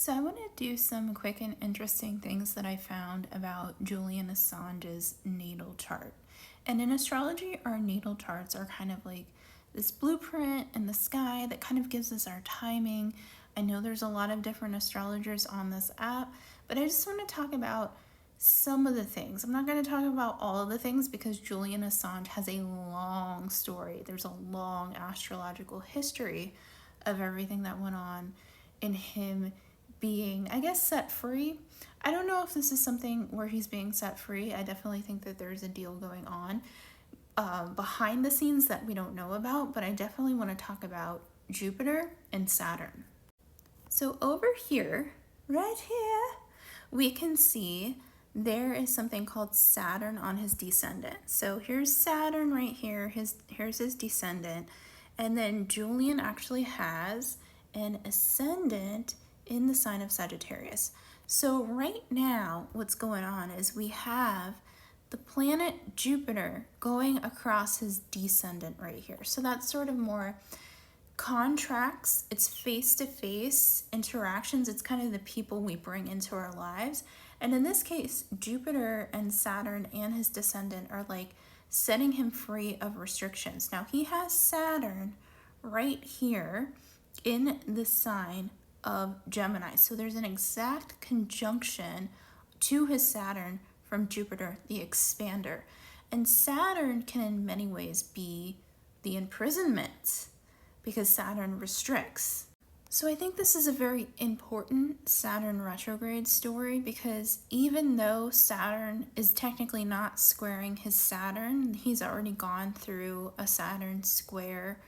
So I want to do some quick and interesting things that I found about Julian Assange's natal chart. And in astrology, our natal charts are kind of like this blueprint in the sky that kind of gives us our timing. I know there's a lot of different astrologers on this app, but I just want to talk about some of the things. I'm not going to talk about all of the things because Julian Assange has a long story. There's a long astrological history of everything that went on in him being, I guess, set free. I don't know if this is something where he's being set free. I definitely think that there's a deal going on behind the scenes that we don't know about, but I definitely want to talk about Jupiter and Saturn. So over here, right here, we can see there is something called Saturn on his descendant. So here's Saturn right here, here's his descendant, and then Julian actually has an ascendant in the sign of Sagittarius. So right now what's going on is we have the planet Jupiter going across his descendant right here. So that's sort of more contracts, it's face-to-face interactions, it's kind of the people we bring into our lives. And in this case, Jupiter and Saturn and his descendant are like setting him free of restrictions. Now he has Saturn right here in the sign of Gemini. So there's an exact conjunction to his Saturn from Jupiter, the expander. And Saturn can in many ways be the imprisonment because Saturn restricts. So I think this is a very important Saturn retrograde story because even though Saturn is technically not squaring his Saturn, he's already gone through a Saturn square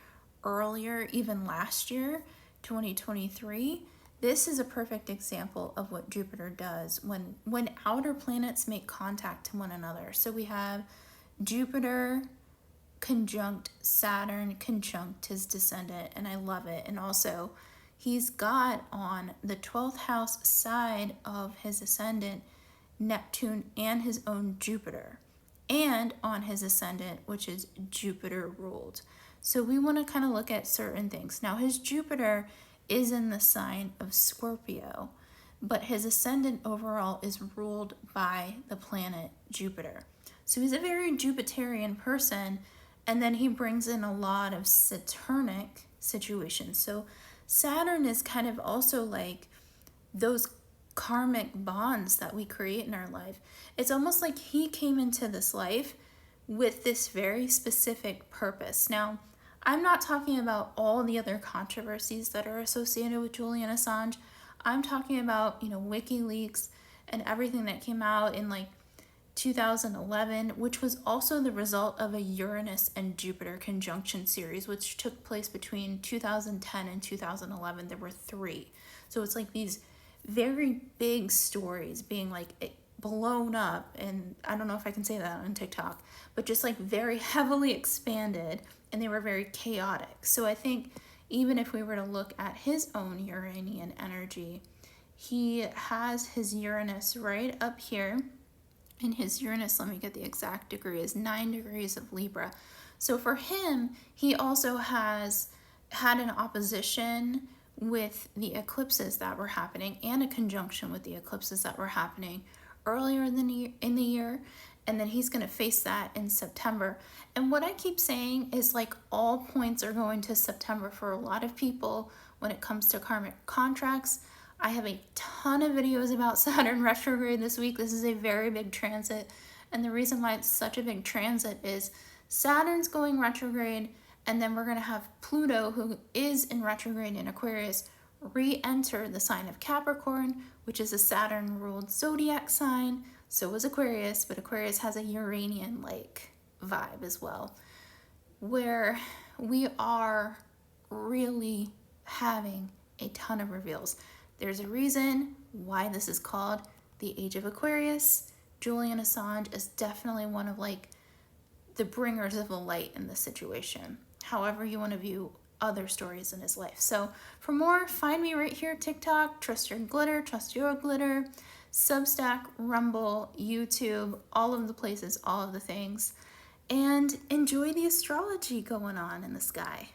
earlier, even last year, 2023. This is a perfect example of what Jupiter does when outer planets make contact to one another. So we have Jupiter conjunct Saturn, conjunct his descendant, and I love it. And also, he's got on the 12th house side of his ascendant Neptune and his own Jupiter, and on his ascendant, which is Jupiter ruled. So we want to kind of look at certain things. Now his Jupiter is in the sign of Scorpio, but his ascendant overall is ruled by the planet Jupiter. So he's a very Jupiterian person, and then he brings in a lot of Saturnic situations. So Saturn is kind of also like those karmic bonds that we create in our life. It's almost like he came into this life with this very specific purpose. Now, I'm not talking about all the other controversies that are associated with Julian Assange. I'm talking about, WikiLeaks and everything that came out in like 2011, which was also the result of a Uranus and Jupiter conjunction series, which took place between 2010 and 2011. There were 3. So it's like these very big stories being like blown up, and I don't know if I can say that on TikTok, but just like very heavily expanded, and they were very chaotic. So I think even if we were to look at his own Uranian energy, he has his Uranus right up here. And his Uranus, let me get the exact degree, is 9 degrees of Libra. So for him, he also has had an opposition with the eclipses that were happening and a conjunction with the eclipses that were happening earlier in the year. And then he's going to face that in September. And what I keep saying is like all points are going to September for a lot of people when it comes to karmic contracts. I have a ton of videos about Saturn retrograde this week. This is a very big transit. And the reason why it's such a big transit is Saturn's going retrograde, and then we're going to have Pluto, who is in retrograde in Aquarius, re-enter the sign of Capricorn, which is a Saturn-ruled zodiac sign. So is Aquarius, but Aquarius has a Uranian-like vibe as well, where we are really having a ton of reveals. There's a reason why this is called the Age of Aquarius. Julian Assange is definitely one of like the bringers of the light in this situation, however you want to view other stories in his life. So for more, find me right here, TikTok, Trust Your Glitter, Trust Your Glitter, Substack, Rumble, YouTube, all of the places, all of the things, and enjoy the astrology going on in the sky.